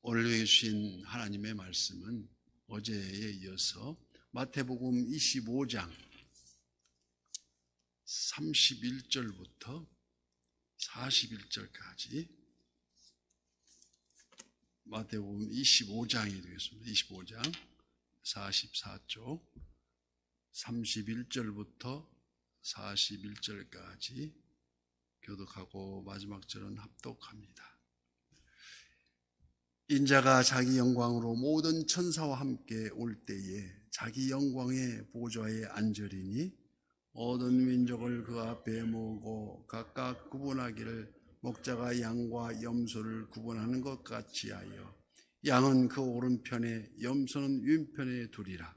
오늘 주신 하나님의 말씀은 어제에 이어서 마태복음 25장 31절부터 41절까지 마태복음 25장이 되겠습니다. 25장 44쪽 31절부터 41절까지 교독하고 마지막 절은 합독합니다. 인자가 자기 영광으로 모든 천사와 함께 올 때에 자기 영광의 보좌에 앉으리니 모든 민족을 그 앞에 모으고 각각 구분하기를 목자가 양과 염소를 구분하는 것 같이 하여 양은 그 오른편에 염소는 왼편에 두리라.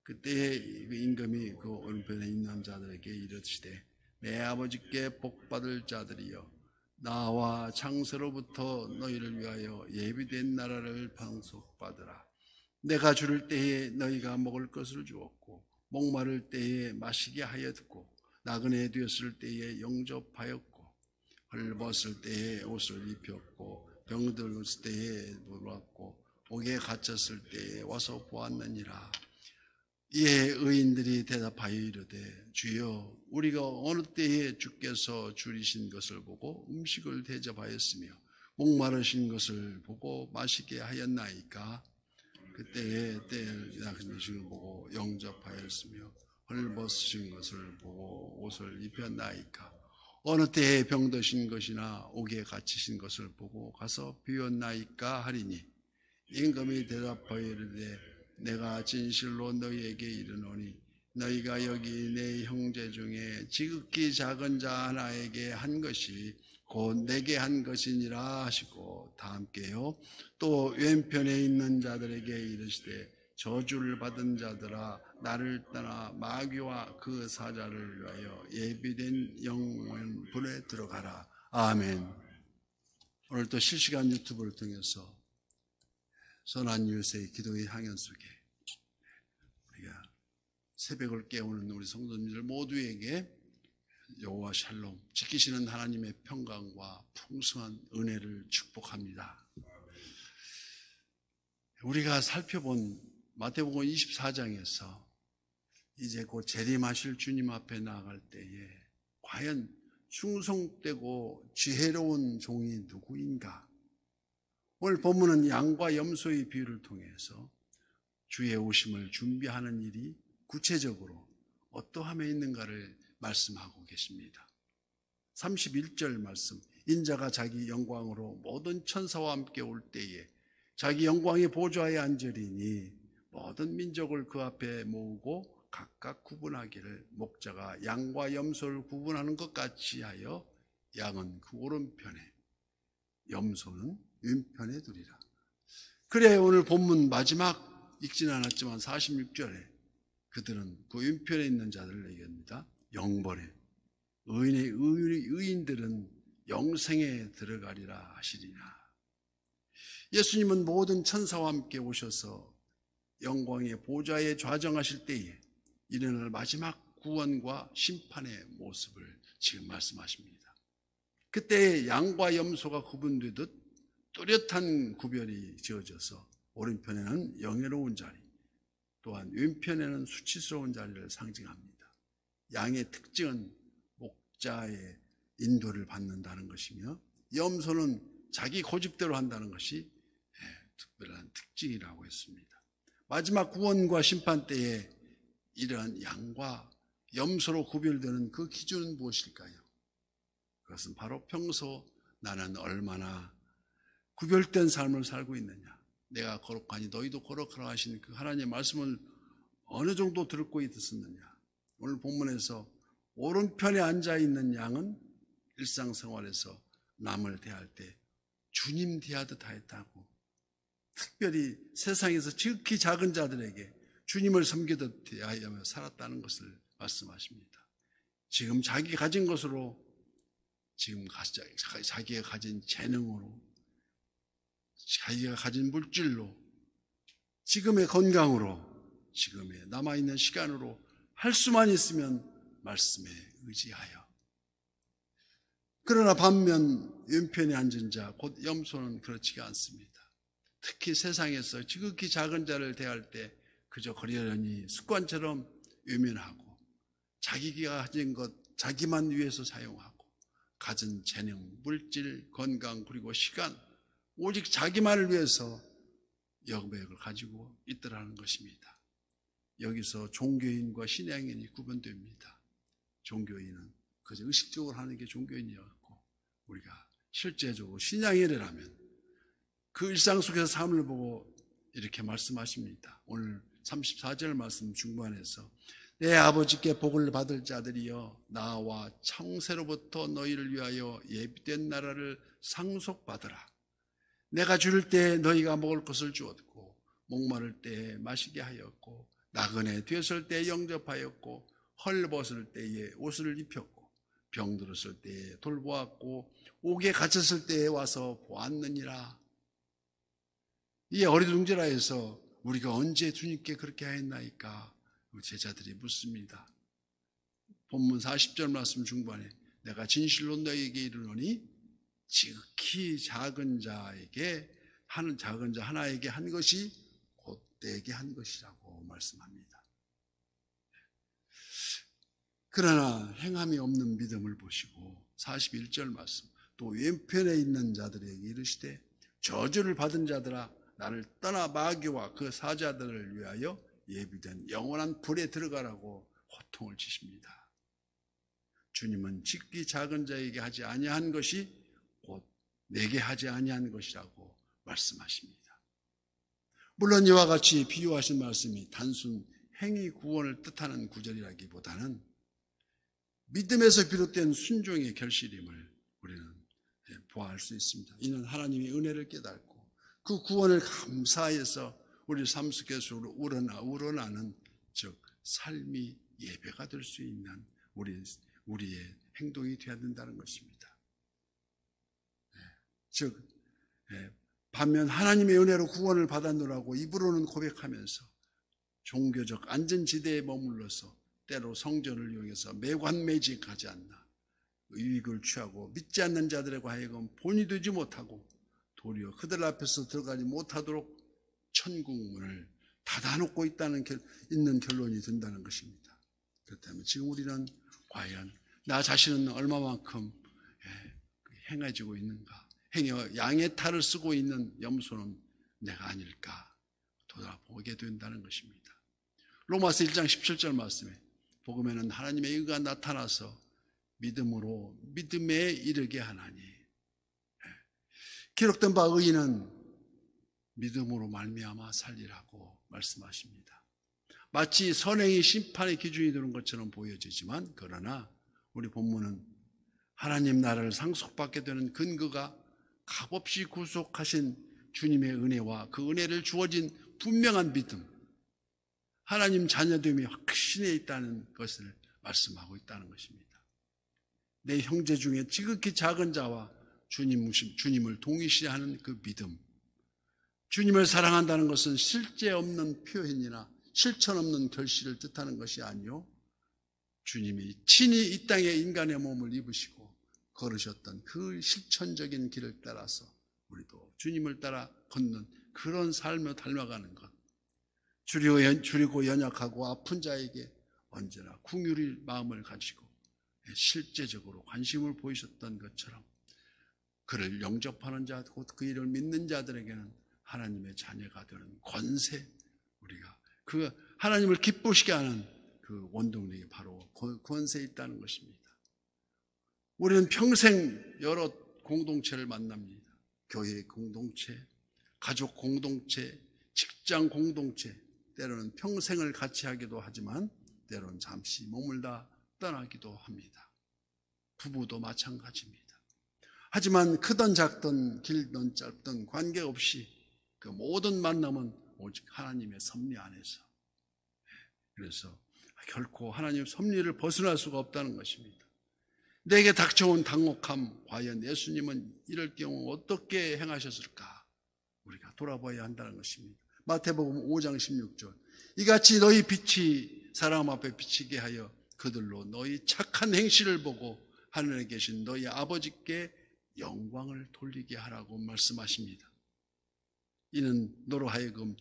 그때에 임금이 그 오른편에 있는 자들에게 이르시되 내 아버지께 복받을 자들이여 나와 창세로부터 너희를 위하여 예비된 나라를 방속받으라. 내가 주를 때에 너희가 먹을 것을 주었고 목마를 때에 마시게 하였고 나그네 되었을 때에 영접하였고 헐벗을 때에 옷을 입혔고 병들었을 때에 돌았고 옥에 갇혔을 때에 와서 보았느니라. 이에 의인들이 대답하여 이르되 주여 우리가 어느 때에 주께서 줄이신 것을 보고 음식을 대접하였으며 목마르신 것을 보고 마시게 하였나이까. 그때에 때를 보고 영접하였으며 헐벗으신 것을 보고 옷을 입혔나이까. 어느 때에 병드신 것이나 옥에 갇히신 것을 보고 가서 비웠나이까 하리니 임금이 대답하여 이르되 내가 진실로 너희에게 이르노니 너희가 여기 내 형제 중에 지극히 작은 자 하나에게 한 것이 곧 내게 한 것이니라 하시고 다 함께요. 또 왼편에 있는 자들에게 이르시되 저주를 받은 자들아 나를 떠나 마귀와 그 사자를 위하여 예비된 영원 불에 들어가라. 아멘. 오늘 또 실시간 유튜브를 통해서 선한 이웃의 기도의 향연 속에 우리가 새벽을 깨우는 우리 성도님들 모두에게 여호와 샬롬 지키시는 하나님의 평강과 풍성한 은혜를 축복합니다. 우리가 살펴본 마태복음 24장에서 이제 곧 재림하실 주님 앞에 나아갈 때에 과연 충성되고 지혜로운 종이 누구인가? 오늘 본문은 양과 염소의 비유를 통해서 주의 오심을 준비하는 일이 구체적으로 어떠함에 있는가를 말씀하고 계십니다. 31절 말씀, 인자가 자기 영광으로 모든 천사와 함께 올 때에 자기 영광의 보좌에 앉으리니 모든 민족을 그 앞에 모으고 각각 구분하기를 목자가 양과 염소를 구분하는 것 같이 하여 양은 그 오른편에 염소는 왼편에 두리라. 그래 오늘 본문 마지막 읽지는 않았지만 46절에 그들은 그 왼편에 있는 자들을 얘기합니다. 영벌에 의인들은 영생에 들어가리라 하시리라. 예수님은 모든 천사와 함께 오셔서 영광의 보좌에 좌정하실 때에 일어날 마지막 구원과 심판의 모습을 지금 말씀하십니다. 그때 양과 염소가 구분되듯 뚜렷한 구별이 지어져서 오른편에는 영예로운 자리, 또한 왼편에는 수치스러운 자리를 상징합니다. 양의 특징은 목자의 인도를 받는다는 것이며 염소는 자기 고집대로 한다는 것이 특별한 특징이라고 했습니다. 마지막 구원과 심판 때에 이러한 양과 염소로 구별되는 그 기준은 무엇일까요? 그것은 바로 평소 나는 얼마나 구별된 삶을 살고 있느냐, 내가 거룩하니 너희도 거룩하라 하신 그 하나님의 말씀을 어느 정도 듣고 있었느냐. 오늘 본문에서 오른편에 앉아있는 양은 일상생활에서 남을 대할 때 주님 대하듯 하였다고, 특별히 세상에서 지극히 작은 자들에게 주님을 섬기듯 대하여 살았다는 것을 말씀하십니다. 지금 자기 가진 것으로, 지금 자기가 가진 재능으로, 자기가 가진 물질로, 지금의 건강으로, 지금의 남아있는 시간으로 할 수만 있으면 말씀에 의지하여. 그러나 반면 왼편에 앉은 자 곧 염소는 그렇지가 않습니다. 특히 세상에서 지극히 작은 자를 대할 때 그저 그러려니 습관처럼 외면하고 자기가 가진 것 자기만 위해서 사용하고 가진 재능, 물질, 건강 그리고 시간 오직 자기만을 위해서 여백을 가지고 있더라는 것입니다. 여기서 종교인과 신앙인이 구분됩니다. 종교인은 그저 의식적으로 하는 게 종교인이었고 우리가 실제적으로 신앙인이라면 그 일상 속에서 삶을 보고 이렇게 말씀하십니다. 오늘 34절 말씀 중반에서 내 아버지께 복을 받을 자들이여 나와 창세로부터 너희를 위하여 예비된 나라를 상속받으라. 내가 줄 때 너희가 먹을 것을 주었고 목마를 때 마시게 하였고 나그네 되었을 때 영접하였고 헐벗을 때에 옷을 입혔고 병들었을 때에 돌보았고 옥에 갇혔을 때에 와서 보았느니라. 이 어리둥절하 해서 우리가 언제 주님께 그렇게 하였나이까? 제자들이 묻습니다. 본문 40절 말씀 중반에 내가 진실로 너희에게 이르노니 지극히 작은 자에게 하는 작은 자 하나에게 한 것이 곧 내게 한 것이라고 말씀합니다. 그러나 행함이 없는 믿음을 보시고 41절 말씀 또 왼편에 있는 자들에게 이르시되 저주를 받은 자들아 나를 떠나 마귀와 그 사자들을 위하여 예비된 영원한 불에 들어가라고 호통을 치십니다. 주님은 지극히 작은 자에게 하지 아니한 것이 곧 내게 하지 아니한 것이라고 말씀하십니다. 물론 이와 같이 비유하신 말씀이 단순 행위 구원을 뜻하는 구절이라기보다는 믿음에서 비롯된 순종의 결실임을 우리는 보아할 수 있습니다. 이는 하나님의 은혜를 깨닫고 그 구원을 감사해서 우리 삶 속에서 우러나는 즉 삶이 예배가 될 수 있는 우리의 행동이 되어야 된다는 것입니다. 즉 반면 하나님의 은혜로 구원을 받았노라고 입으로는 고백하면서 종교적 안전지대에 머물러서 때로 성전을 이용해서 매관매직하지 않나 유익을 취하고 믿지 않는 자들에게 하여금 본이 되지 못하고 도리어 그들 앞에서 들어가지 못하도록 천국 문을 닫아놓고 있는 결론이 든다는 것입니다. 그렇다면 지금 우리는 과연 나 자신은 얼마만큼 행해지고 있는가? 양의 탈을 쓰고 있는 염소는 내가 아닐까 돌아보게 된다는 것입니다. 로마서 1장 17절 말씀에 복음에는 하나님의 의가 나타나서 믿음에 이르게 하나니 기록된 바 의인은 믿음으로 말미암아 살리라고 말씀하십니다. 마치 선행이 심판의 기준이 되는 것처럼 보여지지만 그러나 우리 본문은 하나님 나라를 상속받게 되는 근거가 값없이 구속하신 주님의 은혜와 그 은혜를 주어진 분명한 믿음, 하나님 자녀됨이 확신해 있다는 것을 말씀하고 있다는 것입니다. 내 형제 중에 지극히 작은 자와 주님을 동일시하는 그 믿음, 주님을 사랑한다는 것은 실제 없는 표현이나 실천 없는 결실을 뜻하는 것이 아니요 주님이 친히 이 땅에 인간의 몸을 입으시고 걸으셨던 그 실천적인 길을 따라서 우리도 주님을 따라 걷는 그런 삶을 닮아가는 것, 줄이고 연약하고 아픈 자에게 언제나 긍휼의 마음을 가지고 실제적으로 관심을 보이셨던 것처럼 그를 영접하는 자, 곧 그 일을 믿는 자들에게는 하나님의 자녀가 되는 권세, 우리가 그 하나님을 기쁘시게 하는 그 원동력이 바로 권세에 있다는 것입니다. 우리는 평생 여러 공동체를 만납니다. 교회 공동체, 가족 공동체, 직장 공동체, 때로는 평생을 같이 하기도 하지만 때로는 잠시 머물다 떠나기도 합니다. 부부도 마찬가지입니다. 하지만 크든 작든 길든 짧든 관계없이 그 모든 만남은 오직 하나님의 섭리 안에서, 그래서 결코 하나님의 섭리를 벗어날 수가 없다는 것입니다. 내게 닥쳐온 당혹함, 과연 예수님은 이럴 경우 어떻게 행하셨을까? 우리가 돌아봐야 한다는 것입니다. 마태복음 5장 16절 이같이 너희 빛이 사람 앞에 비치게 하여 그들로 너희 착한 행실을 보고 하늘에 계신 너희 아버지께 영광을 돌리게 하라고 말씀하십니다. 이는 너로 하여금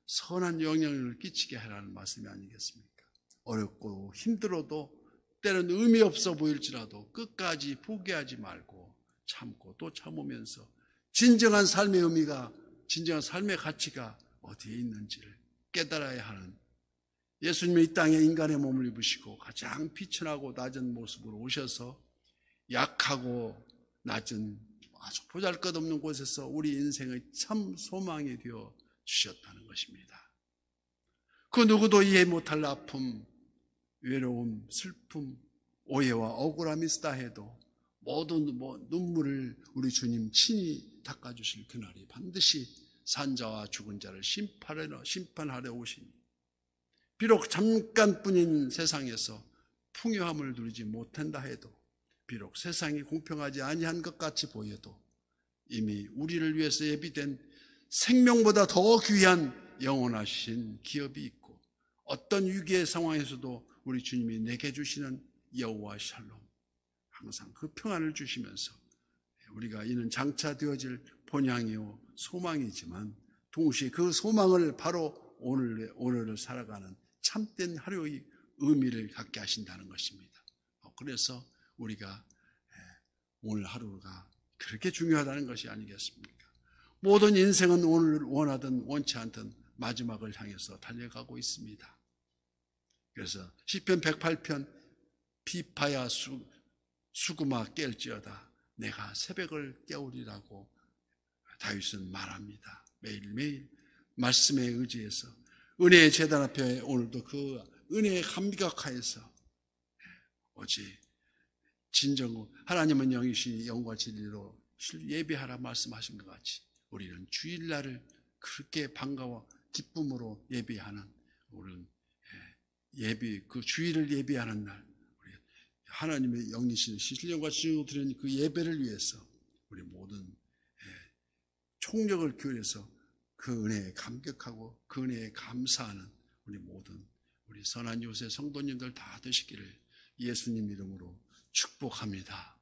선한 영향력을 끼치게 하라는 말씀이 아니겠습니까? 어렵고 힘들어도 때는 의미 없어 보일지라도 끝까지 포기하지 말고 참고 또 참으면서 진정한 삶의 의미가, 진정한 삶의 가치가 어디에 있는지를 깨달아야 하는, 예수님이 이 땅에 인간의 몸을 입으시고 가장 비천하고 낮은 모습으로 오셔서 약하고 낮은 아주 보잘것없는 곳에서 우리 인생의 참 소망이 되어 주셨다는 것입니다. 그 누구도 이해 못할 아픔, 외로움, 슬픔, 오해와 억울함이 있다 해도 모든 눈물을 우리 주님 친히 닦아주실 그날이 반드시 산자와 죽은 자를 심판하러 오시니, 비록 잠깐뿐인 세상에서 풍요함을 누리지 못한다 해도, 비록 세상이 공평하지 아니한 것 같이 보여도 이미 우리를 위해서 예비된 생명보다 더 귀한 영원하신 기업이 있고, 어떤 위기의 상황에서도 우리 주님이 내게 주시는 여호와 샬롬, 항상 그 평안을 주시면서 우리가 이는 장차 되어질 본향이요 소망이지만 동시에 그 소망을 바로 오늘을 살아가는 참된 하루의 의미를 갖게 하신다는 것입니다. 그래서 우리가 오늘 하루가 그렇게 중요하다는 것이 아니겠습니까? 모든 인생은 오늘 원하든 원치 않든 마지막을 향해서 달려가고 있습니다. 그래서 시편 108편 비파야 수구마 깰지어다 내가 새벽을 깨우리라고 다윗은 말합니다. 매일매일 말씀에 의지해서 은혜의 제단 앞에 오늘도 그 은혜의 감격하여서 오직 진정 하나님은 영이시니 영과 진리로 예배하라 말씀하신 것 같이 우리는 주일날을 그렇게 반가워 기쁨으로 예배하는, 우리는 그 주일을 예배하는 날, 우리 하나님의 영이신 신령과 진리로 드리는 그 예배를 위해서 우리 모든 총력을 기울여서 그 은혜에 감격하고 그 은혜에 감사하는 우리 모든 우리 선한 요새 성도님들 다 되시기를 예수님 이름으로 축복합니다.